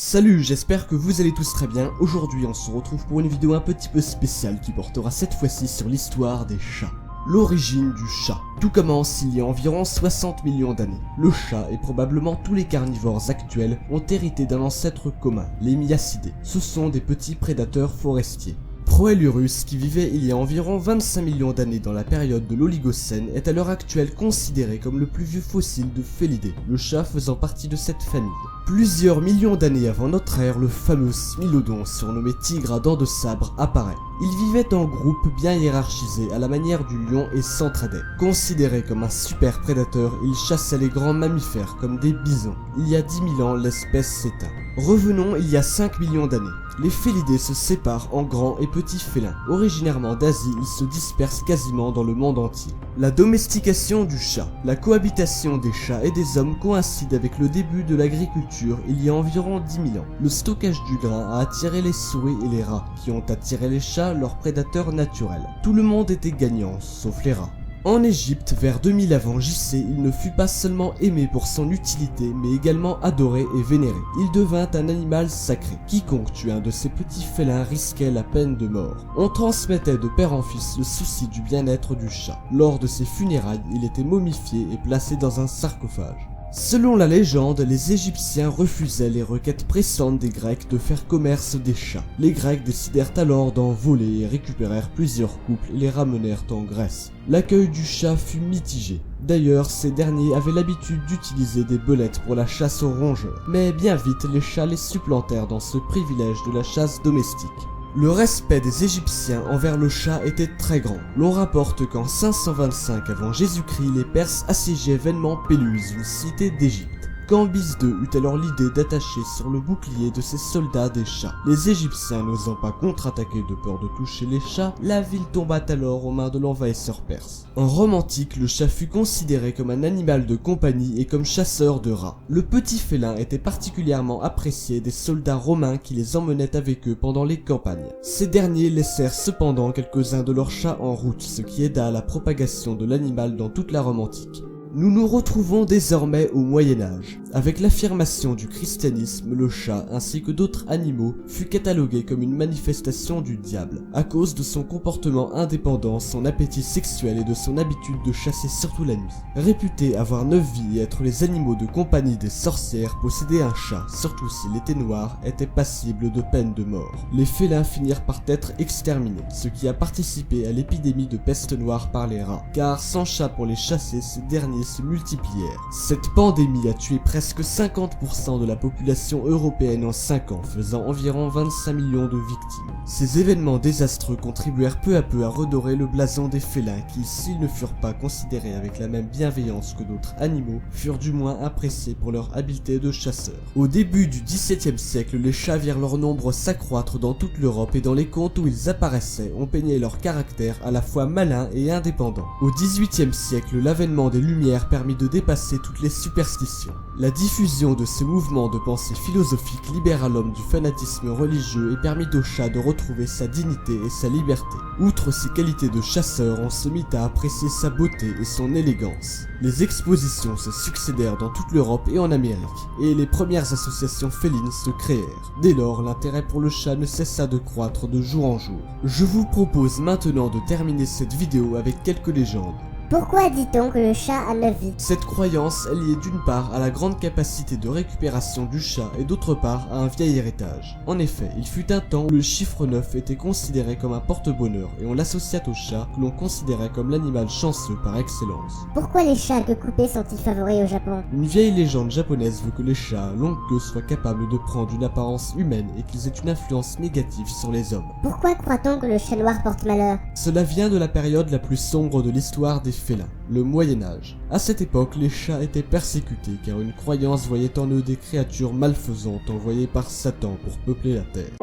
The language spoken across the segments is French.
Salut, j'espère que vous allez tous très bien. Aujourd'hui on se retrouve pour une vidéo un petit peu spéciale qui portera cette fois-ci sur l'histoire des chats. L'origine du chat. Tout commence il y a environ 60 millions d'années. Le chat et probablement tous les carnivores actuels ont hérité d'un ancêtre commun, les Myacidés. Ce sont des petits prédateurs forestiers. Proelurus, qui vivait il y a environ 25 millions d'années dans la période de l'Oligocène, est à l'heure actuelle considéré comme le plus vieux fossile de Félidés, le chat faisant partie de cette famille. Plusieurs millions d'années avant notre ère, le fameux Smilodon, surnommé tigre à dents de sabre, apparaît. Il vivait en groupe bien hiérarchisé à la manière du lion et s'entraidait. Considéré comme un super prédateur, il chassait les grands mammifères comme des bisons. Il y a 10 000 ans, l'espèce s'éteint. Revenons il y a 5 millions d'années. Les félidés se séparent en grands et petits félins. Originairement d'Asie, ils se dispersent quasiment dans le monde entier. La domestication du chat. La cohabitation des chats et des hommes coïncide avec le début de l'agriculture il y a environ 10 000 ans. Le stockage du grain a attiré les souris et les rats, qui ont attiré les chats, leurs prédateurs naturels. Tout le monde était gagnant, sauf les rats. En Égypte, vers 2000 avant JC, il ne fut pas seulement aimé pour son utilité, mais également adoré et vénéré. Il devint un animal sacré. Quiconque tuait un de ces petits félins risquait la peine de mort. On transmettait de père en fils le souci du bien-être du chat. Lors de ses funérailles, il était momifié et placé dans un sarcophage. Selon la légende, les Égyptiens refusaient les requêtes pressantes des Grecs de faire commerce des chats. Les Grecs décidèrent alors d'en voler et récupérèrent plusieurs couples et les ramenèrent en Grèce. L'accueil du chat fut mitigé. D'ailleurs, ces derniers avaient l'habitude d'utiliser des belettes pour la chasse aux rongeurs. Mais bien vite, les chats les supplantèrent dans ce privilège de la chasse domestique. Le respect des Égyptiens envers le chat était très grand. L'on rapporte qu'en 525 avant Jésus-Christ, les Perses assiégeaient vainement Péluse, une cité d'Égypte. Cambyse II eut alors l'idée d'attacher sur le bouclier de ses soldats des chats. Les Égyptiens n'osant pas contre-attaquer de peur de toucher les chats, la ville tomba alors aux mains de l'envahisseur perse. En Rome antique, le chat fut considéré comme un animal de compagnie et comme chasseur de rats. Le petit félin était particulièrement apprécié des soldats romains qui les emmenaient avec eux pendant les campagnes. Ces derniers laissèrent cependant quelques-uns de leurs chats en route, ce qui aida à la propagation de l'animal dans toute la Rome antique. Nous nous retrouvons désormais au Moyen-Âge. Avec l'affirmation du christianisme, le chat, ainsi que d'autres animaux, fut catalogué comme une manifestation du diable, à cause de son comportement indépendant, son appétit sexuel et de son habitude de chasser surtout la nuit. Réputés avoir 9 vies et être les animaux de compagnie des sorcières, posséder un chat, surtout s'il était noir, était passible de peine de mort. Les félins finirent par être exterminés, ce qui a participé à l'épidémie de peste noire par les rats, car sans chat pour les chasser, ces derniers se multiplièrent. Cette pandémie a tué presque 50% de la population européenne en 5 ans, faisant environ 25 millions de victimes. Ces événements désastreux contribuèrent peu à peu à redorer le blason des félins qui, s'ils ne furent pas considérés avec la même bienveillance que d'autres animaux, furent du moins appréciés pour leur habileté de chasseurs. Au début du XVIIe siècle, les chats virent leur nombre s'accroître dans toute l'Europe et dans les contes où ils apparaissaient, on peignait leur caractère à la fois malin et indépendant. Au XVIIIe siècle, l'avènement des Lumières permit de dépasser toutes les superstitions. La diffusion de ces mouvements de pensée philosophique libéra l'homme du fanatisme religieux et permit au chat de retrouver sa dignité et sa liberté. Outre ses qualités de chasseur, on se mit à apprécier sa beauté et son élégance. Les expositions se succédèrent dans toute l'Europe et en Amérique, et les premières associations félines se créèrent. Dès lors, l'intérêt pour le chat ne cessa de croître de jour en jour. Je vous propose maintenant de terminer cette vidéo avec quelques légendes. Pourquoi dit-on que le chat a 9 vies? Cette croyance est liée d'une part à la grande capacité de récupération du chat et d'autre part à un vieil héritage. En effet, il fut un temps où le chiffre 9 était considéré comme un porte-bonheur et on l'associait au chat que l'on considérait comme l'animal chanceux par excellence. Pourquoi les chats à queue coupée sont-ils favoris au Japon? Une vieille légende japonaise veut que les chats à longue queue soient capables de prendre une apparence humaine et qu'ils aient une influence négative sur les hommes. Pourquoi croit-on que le chat noir porte malheur? Cela vient de la période la plus sombre de l'histoire des félins, le Moyen-Âge. À cette époque, les chats étaient persécutés car une croyance voyait en eux des créatures malfaisantes envoyées par Satan pour peupler la terre.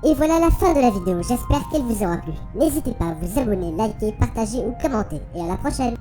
Et voilà la fin de la vidéo, j'espère qu'elle vous aura plu. N'hésitez pas à vous abonner, liker, partager ou commenter. Et à la prochaine!